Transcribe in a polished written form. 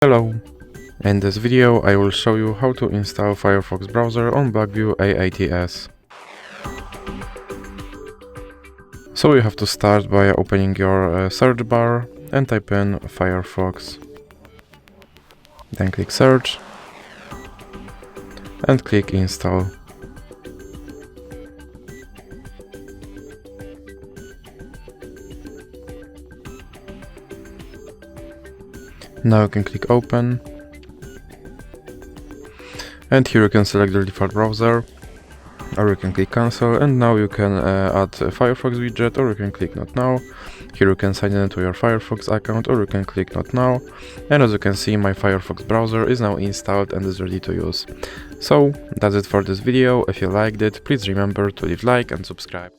Hello! In this video I will show you how to install Firefox browser on BLACKVIEW A80s. So you have to start by opening your search bar and type in Firefox. Then click search and click install. Now you can click open, and here you can select the default browser, or you can click cancel, and now you can add a Firefox widget, or you can click not now. Here you can sign in to your Firefox account, or you can click not now. And as you can see, my Firefox browser is now installed and is ready to use. So that's it for this video. If you liked it, please remember to leave like and subscribe.